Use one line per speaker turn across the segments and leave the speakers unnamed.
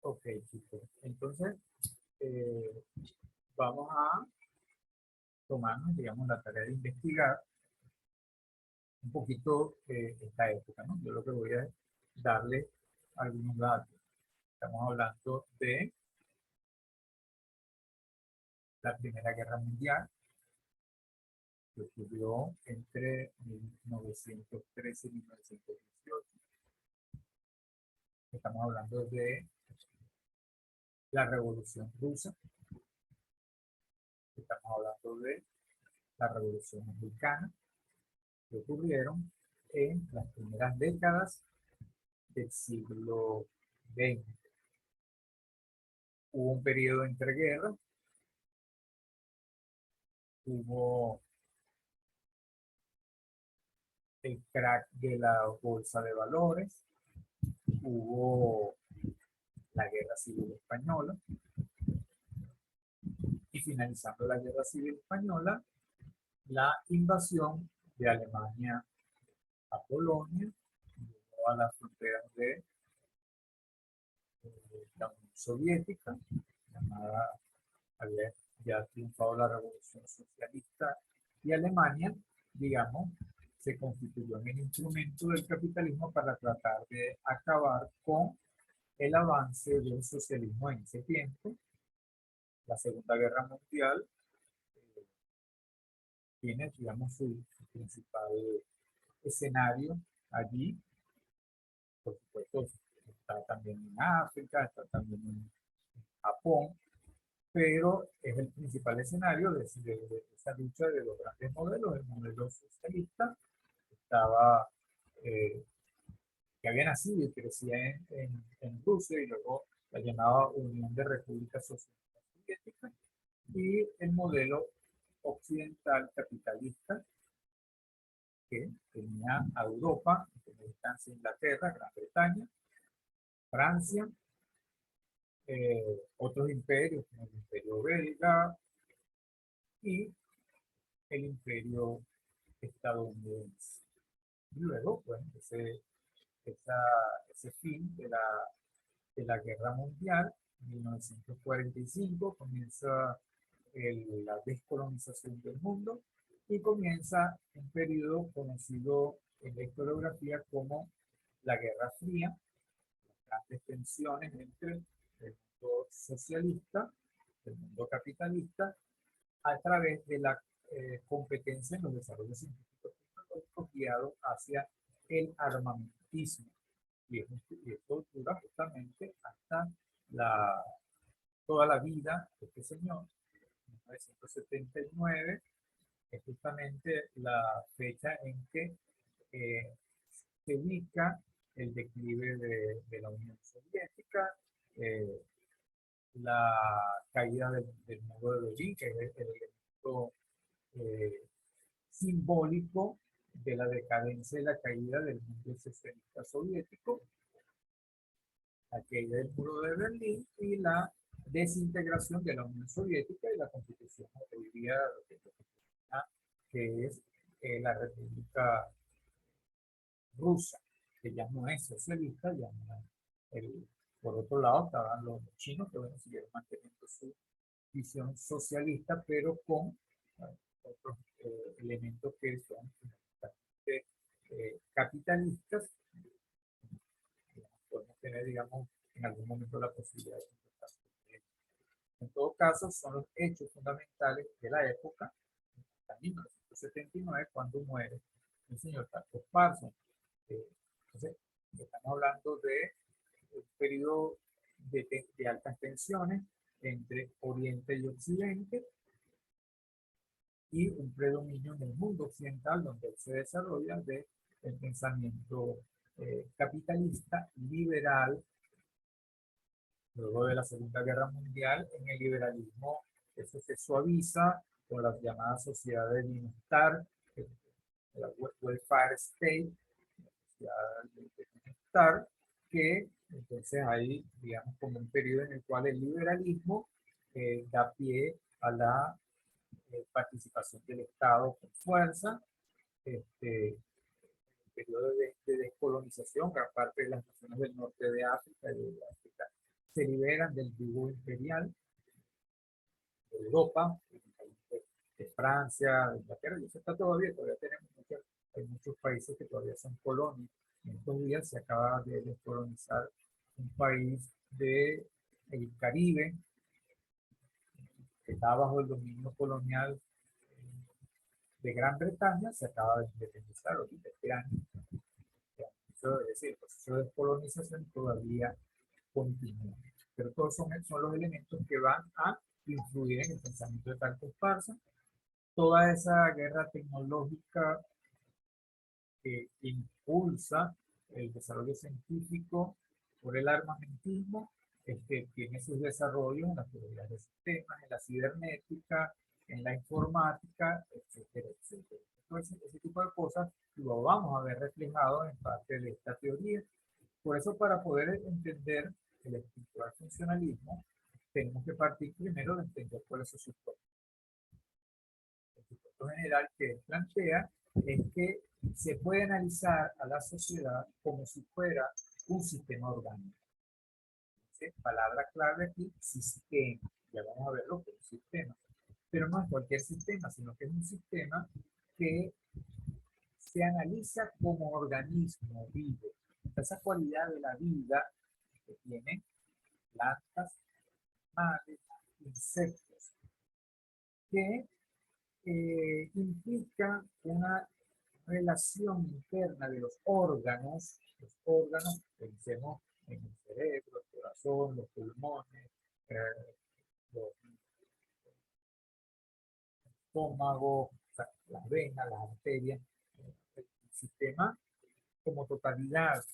Ok, chicos. Entonces, eh, vamos a tomarnos, digamos, la tarea de investigar un poquito esta época, ¿no? Yo lo que voy a es darle algunos datos. Estamos hablando de la Primera Guerra Mundial, que ocurrió entre 1913 y 1918. Estamos hablando de la Revolución Rusa. Estamos hablando de la Revolución Mexicana, que ocurrieron en las primeras décadas del siglo XX. Hubo un periodo entre guerras, hubo el crack de la bolsa de valores, hubo la guerra civil española y finalizando la guerra civil española, la invasión de Alemania a Polonia, a las fronteras de la Unión Soviética, llamada, había ya triunfado la revolución socialista y Alemania, digamos, se constituyó en el instrumento del capitalismo para tratar de acabar con el avance del socialismo en ese tiempo. La Segunda Guerra Mundial tiene, digamos, su principal escenario allí. Por supuesto, está también en África, está también en Japón, pero es el principal escenario de esa lucha de los grandes modelos. El modelo socialista estaba, eh, que había nacido y crecía en Rusia y luego la llamaba Unión de Repúblicas Socialistas Soviéticas, y el modelo occidental capitalista que tenía a Europa, en primera instancia Inglaterra, Gran Bretaña, Francia, otros imperios como el imperio belga y el imperio estadounidense. Y luego, bueno, ese fin de la guerra mundial, en 1945, comienza la descolonización del mundo y comienza un periodo conocido en la historiografía como la Guerra Fría, las grandes tensiones entre el mundo socialista, el mundo capitalista, a través de la competencia en los desarrollos científicos y tecnológicos guiados hacia el armamentismo. Y esto dura justamente hasta la, toda la vida de este señor. 1979 es justamente la fecha en que eh, se ubica el declive de la Unión Soviética, eh, la caída del muro de Berlín, que es el elemento eh, simbólico de la decadencia y la caída del mundo socialista soviético, la caída del muro de Berlín y la desintegración de la Unión Soviética y la constitución hoy día que es la República Rusa, que ya no es socialista, ya no es por otro lado estaban los chinos que bueno, siguieron manteniendo su visión socialista, pero con otros elementos que son capitalistas. Podemos tener, digamos, en algún momento la posibilidad de conversar. En todo caso, son los hechos fundamentales de la época, en 1979, cuando muere el señor Carlos Parsons. Entonces, estamos hablando de un periodo de altas tensiones entre Oriente y Occidente y un predominio en el mundo occidental donde él se desarrolla de el pensamiento capitalista liberal. Luego de la Segunda Guerra Mundial, en el liberalismo eso se suaviza con las llamadas sociedades de bienestar, la welfare state, la sociedad de bienestar, que entonces hay, digamos, como un periodo en el cual el liberalismo da pie a la participación del Estado con fuerza, periodo de descolonización, gran parte de las naciones del norte de África y de África se eran del yugo imperial de Europa, de Francia, de Inglaterra, y eso está todavía tenemos hay muchos países que todavía son colonias. En estos días se acaba de descolonizar un país del Caribe que estaba bajo el dominio colonial de Gran Bretaña, se acaba de independizar ahorita este año. Es decir, el proceso de descolonización todavía continúa. Pero todos son los elementos que van a influir en el pensamiento de Carlos Esparza. Toda esa guerra tecnológica que impulsa el desarrollo científico por el armamentismo, tiene sus desarrollos en las teorías de sistemas, en la cibernética, en la informática, etcétera, etcétera. Entonces, ese tipo de cosas lo vamos a ver reflejado en parte de esta teoría. Por eso, para poder entender el estructural funcionalismo, tenemos que partir primero de entender cuál es su supuesto. El supuesto general que él plantea es que se puede analizar a la sociedad como si fuera un sistema orgánico. Entonces, palabra clave aquí, sistema. Ya vamos a verlo como sistema. Pero no es cualquier sistema, sino que es un sistema que se analiza como organismo vivo. Esa cualidad de la vida que tienen plantas, animales, insectos, que implica una relación interna de los órganos, pensemos en el cerebro, el corazón, los pulmones, los estómagos, las venas, las arterias, el sistema como totalidad,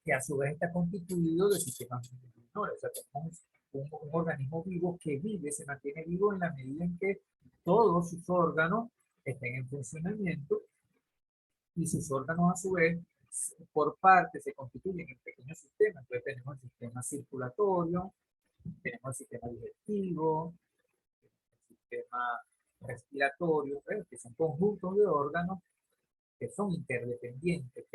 que a su vez está constituido de sistemas menores. O sea, tenemos un organismo vivo que vive, se mantiene vivo en la medida en que todos sus órganos estén en funcionamiento y sus órganos a su vez por parte se constituyen en pequeños sistemas. Entonces tenemos el sistema circulatorio, tenemos el sistema digestivo, el sistema respiratorio, que son conjuntos de órganos que son interdependientes,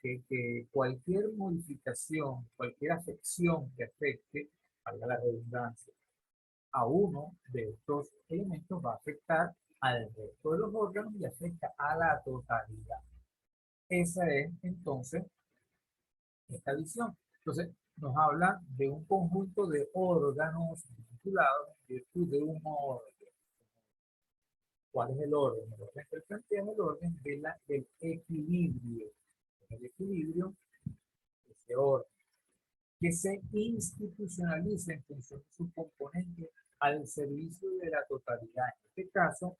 que cualquier modificación, cualquier afección que afecte, valga la redundancia, a uno de estos elementos va a afectar al resto de los órganos y afecta a la totalidad. Esa es entonces esta visión. Entonces nos habla de un conjunto de órganos vinculados en virtud de un orden. ¿Cuál es el orden? El orden que él plantea es el orden del equilibrio. El equilibrio, ese orden, que se institucionaliza en función de sus componentes al servicio de la totalidad. En este caso,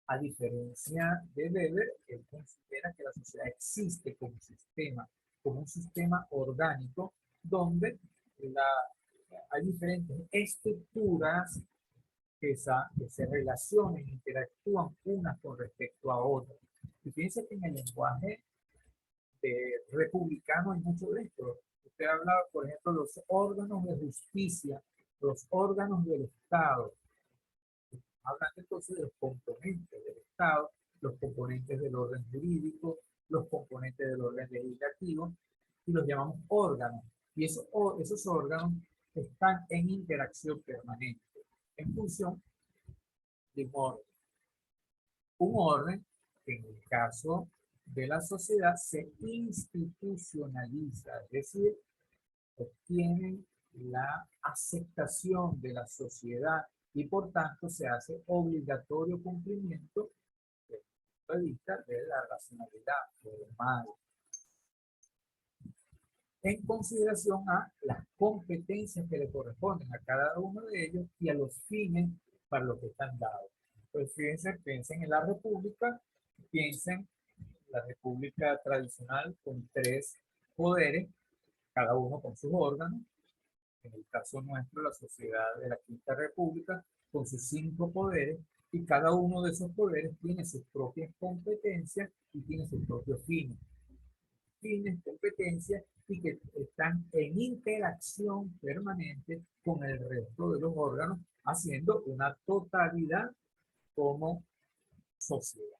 a diferencia de Weber, él considera que la sociedad existe como sistema, como un sistema orgánico, donde hay diferentes estructuras que se relacionan, interactúan unas con respecto a otras. Y fíjense que en el lenguaje republicano hay mucho de esto. Usted habla, por ejemplo, de los órganos de justicia, los órganos del Estado. Hablando entonces de los componentes del Estado, los componentes del orden jurídico, los componentes del orden legislativo, y los llamamos órganos. Y esos órganos están en interacción permanente, en función de un orden. Un orden que en el caso de la sociedad se institucionaliza, es decir, obtienen la aceptación de la sociedad y por tanto se hace obligatorio cumplimiento desde el punto de vista de la racionalidad formal, en consideración a las competencias que le corresponden a cada uno de ellos y a los fines para los que están dados. Pues fíjense, piensen en la república, piensen en la república tradicional con 3 poderes, cada uno con sus órganos. En el caso nuestro, la sociedad de la Quinta República, con sus 5 poderes, y cada uno de esos poderes tiene sus propias competencias y tiene sus propios fines. Fines, competencias, y que están en interacción permanente con el resto de los órganos, haciendo una totalidad como sociedad.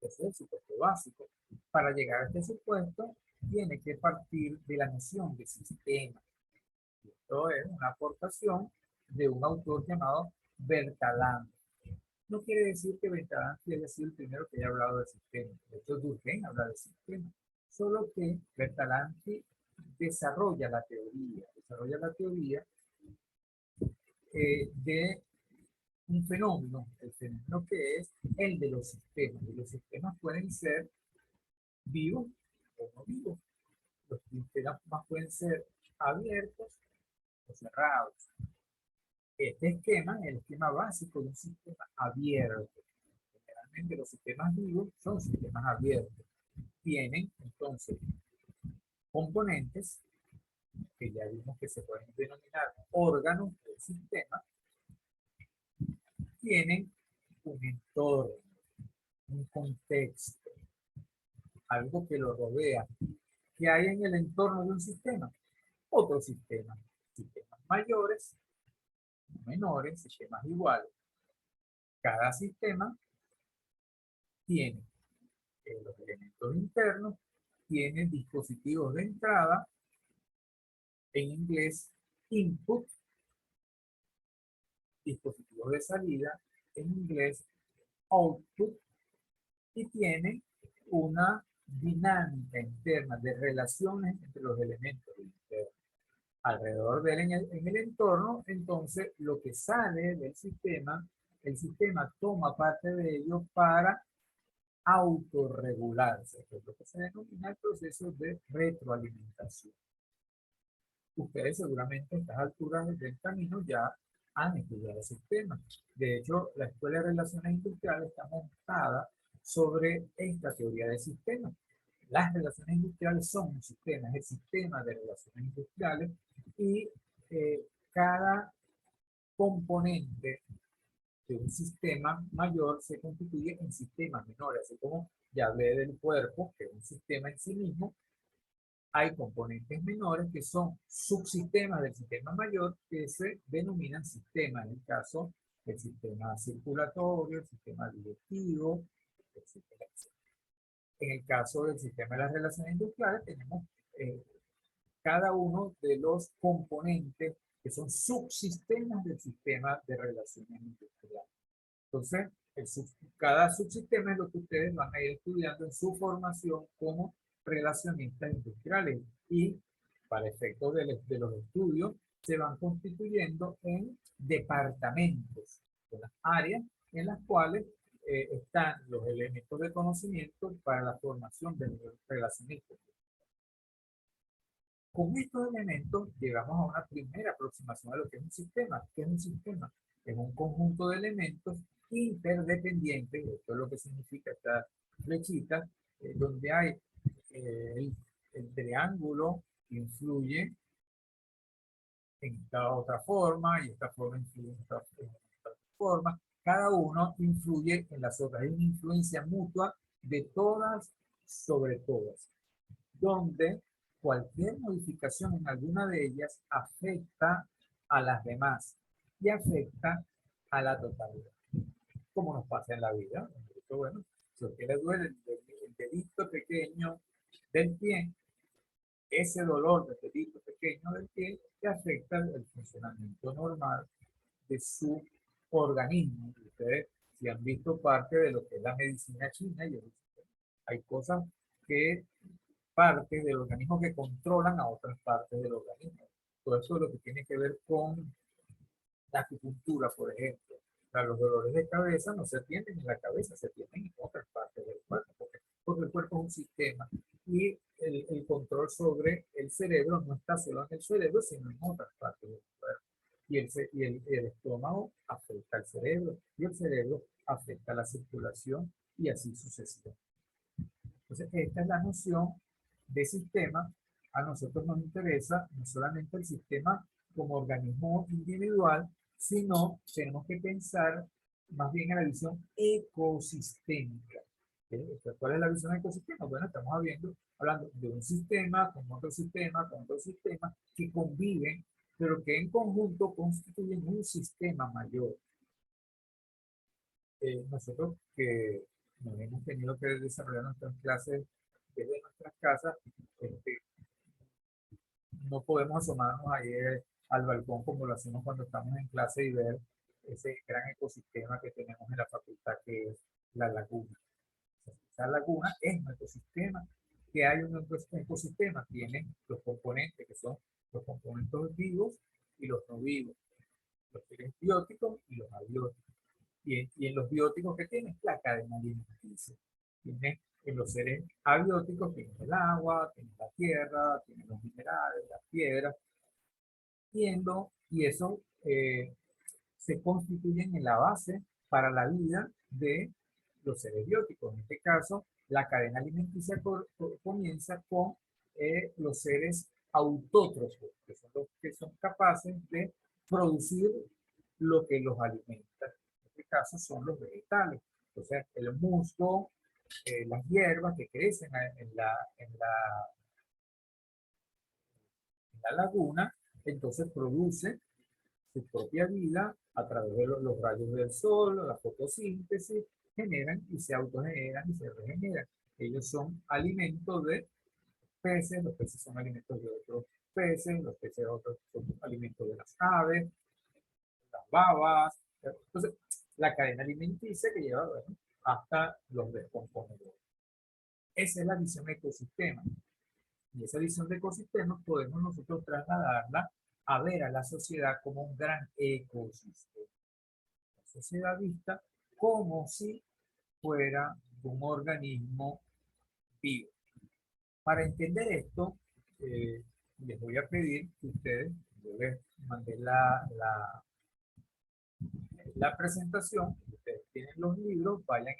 Ese es el supuesto básico. Para llegar a este supuesto, tiene que partir de la noción de sistema. Esto es una aportación de un autor llamado Bertalanffy. No quiere decir que Bertalanffy haya sido el primero que haya hablado de sistema. De hecho, Durkheim habla de sistema. Solo que Bertalanffy desarrolla la teoría de un fenómeno, el fenómeno que es el de los sistemas. Y los sistemas pueden ser vivos o no vivos. Los sistemas pueden ser abiertos o cerrados. Este esquema es el esquema básico de un sistema abierto. Generalmente los sistemas vivos son sistemas abiertos. Tienen entonces componentes que ya vimos que se pueden denominar órganos del sistema. Tienen un entorno, un contexto, algo que lo rodea. ¿Qué hay en el entorno de un sistema? Otros sistemas. Sistemas mayores, menores, sistemas iguales. Cada sistema tiene los elementos internos, tiene dispositivos de entrada, en inglés input, dispositivos de salida, en inglés output, y tiene una dinámica interna de relaciones entre los elementos internos. Alrededor de él en el entorno, entonces lo que sale del sistema, el sistema toma parte de ello para autorregularse, que es lo que se denomina el proceso de retroalimentación. Ustedes seguramente a estas alturas del camino ya han estudiado sistemas. De hecho, la Escuela de Relaciones Industriales está montada sobre esta teoría de sistemas. Las relaciones industriales son un sistema, es el sistema de relaciones industriales, y cada componente de un sistema mayor se constituye en sistemas menores. Así como ya hablé del cuerpo, que es un sistema en sí mismo, hay componentes menores que son subsistemas del sistema mayor que se denominan sistemas. En el caso del sistema circulatorio, el sistema digestivo, etc. En el caso del sistema de las relaciones industriales, tenemos cada uno de los componentes que son subsistemas del sistema de relaciones industriales. Entonces, cada subsistema es lo que ustedes van a ir estudiando en su formación como relacionistas industriales, y para efectos de los estudios se van constituyendo en departamentos, de las áreas en las cuales están los elementos de conocimiento para la formación de los relacionistas. Con estos elementos llegamos a una primera aproximación a lo que es un sistema. ¿Qué es un sistema? Es un conjunto de elementos interdependientes. Esto es lo que significa esta flechita, donde hay el triángulo que influye en esta otra forma, y esta forma influye en esta otra forma. Cada uno influye en las otras. Hay una influencia mutua de todas sobre todas, donde cualquier modificación en alguna de ellas afecta a las demás y afecta a la totalidad. Como nos pasa en la vida. Bueno, si a usted le duele el dedito pequeño del pie, ese dolor del dedito pequeño del pie que afecta el funcionamiento normal de su organismo. Ustedes, si han visto parte de lo que es la medicina china, hay cosas que partes del organismo que controlan a otras partes del organismo. Todo eso es lo que tiene que ver con la acupuntura, por ejemplo. O sea, los dolores de cabeza no se atienden en la cabeza, se atienden en otras partes del cuerpo, porque el cuerpo es un sistema, y el control sobre el cerebro no está solo en el cerebro, sino en otras partes del cuerpo. Y el estómago afecta al cerebro, y el cerebro afecta la circulación, y así sucesivamente. Entonces, esta es la noción de sistema. A nosotros nos interesa no solamente el sistema como organismo individual, sino tenemos que pensar más bien en la visión ecosistémica. ¿Cuál es la visión ecosistémica? Bueno, estamos hablando de un sistema con otro sistema, con otro sistema, que conviven, pero que en conjunto constituyen un sistema mayor. Nosotros que nos hemos tenido que desarrollar nuestras clases desde nuestras casas, no podemos asomarnos ahí al balcón como lo hacemos cuando estamos en clase y ver ese gran ecosistema que tenemos en la facultad que es la laguna. Esa laguna es un ecosistema. Que hay un ecosistema, tiene los componentes que son los componentes vivos y los no vivos, los seres bióticos y los abióticos. Y en los bióticos que tienes la cadena alimenticia. Tienes en los seres abióticos, tienes el agua, tienes la tierra, tienes los minerales, las piedras, y eso se constituyen en la base para la vida de los seres bióticos. En este caso, la cadena alimenticia comienza con los seres autótrofos, que son los que son capaces de producir lo que los alimenta. En este caso son los vegetales. O sea, el musgo, las hierbas que crecen en la laguna, entonces produce su propia vida a través de los rayos del sol, la fotosíntesis, generan y se autogeneran y se regeneran. Ellos son alimentos de peces, los peces son alimentos de otros peces, los peces otros son alimentos de las aves, las babas. Entonces, la cadena alimenticia que lleva, bueno, hasta los descomponedores. Esa es la visión de ecosistema. Y esa visión de ecosistema podemos nosotros trasladarla a ver a la sociedad como un gran ecosistema. La sociedad vista como si fuera un organismo vivo. Para entender esto, les voy a pedir que ustedes, yo les mandé la presentación, ustedes tienen los libros, vayan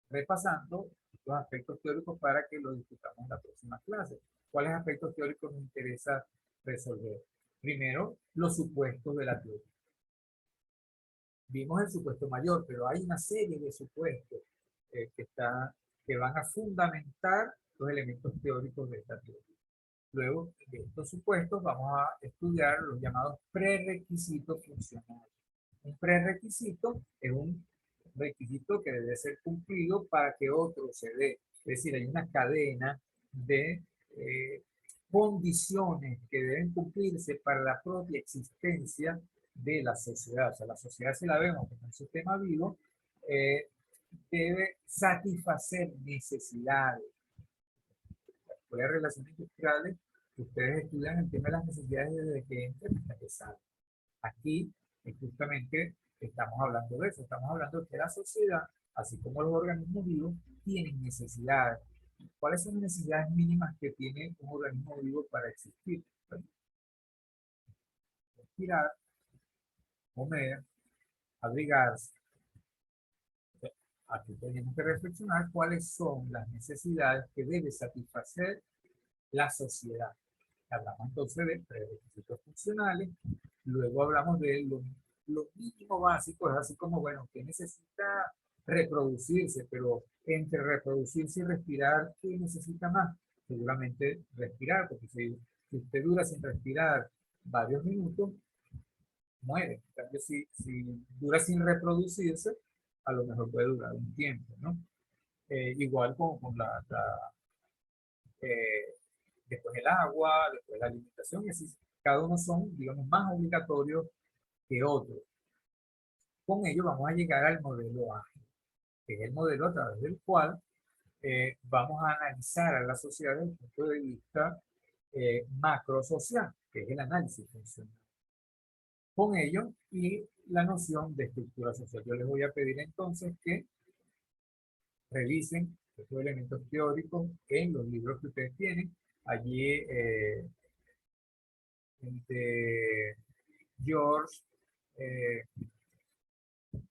repasando los aspectos teóricos para que lo discutamos en la próxima clase. ¿Cuáles aspectos teóricos nos interesa resolver? Primero, los supuestos de la teoría. Vimos el supuesto mayor, pero hay una serie de supuestos que van a fundamentar los elementos teóricos de esta teoría. Luego de estos supuestos vamos a estudiar los llamados prerequisitos funcionales. Un prerequisito es un requisito que debe ser cumplido para que otro se dé. Es decir, hay una cadena de condiciones que deben cumplirse para la propia existencia de la sociedad. O sea, la sociedad, si la vemos como un sistema vivo, debe satisfacer necesidades. La Escuela de Relaciones Industriales, ustedes estudian el tema de las necesidades desde que entran hasta que salen. Aquí, justamente, estamos hablando de eso. Estamos hablando de que la sociedad, así como los organismos vivos, tienen necesidades. ¿Cuáles son las necesidades mínimas que tiene un organismo vivo para existir? Bueno, respirar, comer, abrigarse. Aquí tenemos que reflexionar cuáles son las necesidades que debe satisfacer la sociedad. Hablamos entonces de requisitos funcionales, luego hablamos de lo mínimo básico, es así como, bueno, que necesita reproducirse, pero entre reproducirse y respirar, ¿qué necesita más? Seguramente respirar, porque si usted dura sin respirar varios minutos, muere. En cambio, si dura sin reproducirse, a lo mejor puede durar un tiempo, ¿no? Igual con eh, después el agua, después la alimentación, y así cada uno son, digamos, más obligatorios que otros. Con ello vamos a llegar al modelo ágil, que es el modelo a través del cual vamos a analizar a la sociedad desde el punto de vista macrosocial, que es el análisis funcional. Con ello y la noción de estructura social. Yo les voy a pedir entonces que revisen estos elementos teóricos en los libros que ustedes tienen. Allí de George,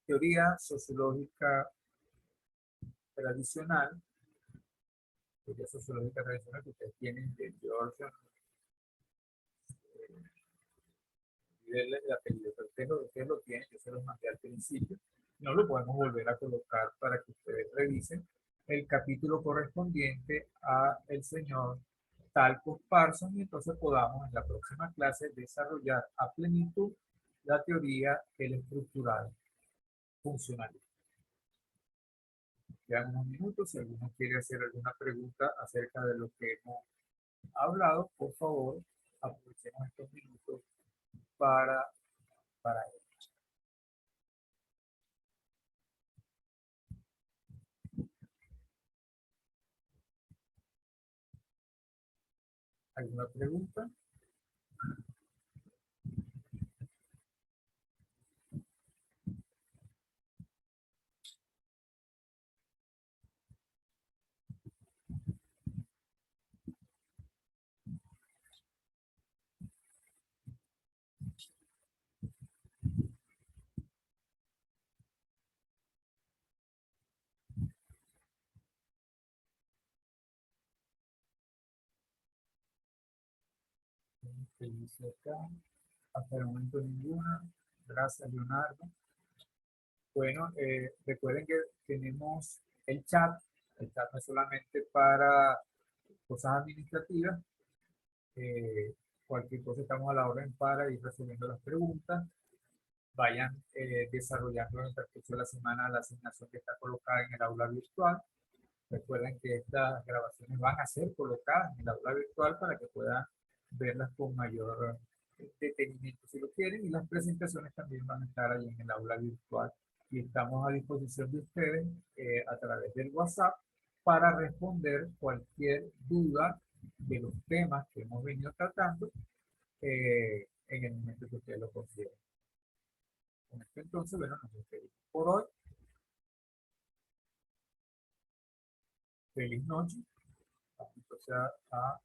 teoría sociológica tradicional, teoría sociológica tradicional que ustedes tienen de George, el apellido, pero ustedes lo tienen, yo se los mandé al principio, no lo podemos volver a colocar para que ustedes revisen el capítulo correspondiente a el señor Talcott Parsons y entonces podamos en la próxima clase desarrollar a plenitud la teoría del estructural funcional. Quedan unos minutos, si alguno quiere hacer alguna pregunta acerca de lo que hemos hablado, por favor, aprovechen. aprovechemos estos minutos para ello. ¿Alguna pregunta? Que dice acá, hasta el momento ninguna. Gracias, Leonardo. Bueno, recuerden que tenemos el chat. El chat no es solamente para cosas administrativas. Cualquier cosa estamos a la orden para ir resolviendo las preguntas. Vayan desarrollando en el transcurso de la semana la asignación que está colocada en el aula virtual. Recuerden que estas grabaciones van a ser colocadas en el aula virtual para que puedan verlas con mayor detenimiento si lo quieren, y las presentaciones también van a estar ahí en el aula virtual, y estamos a disposición de ustedes a través del WhatsApp para responder cualquier duda de los temas que hemos venido tratando en el momento que ustedes lo consideren. Con esto entonces, bueno, nos despedimos por hoy. Feliz noche. Vamos a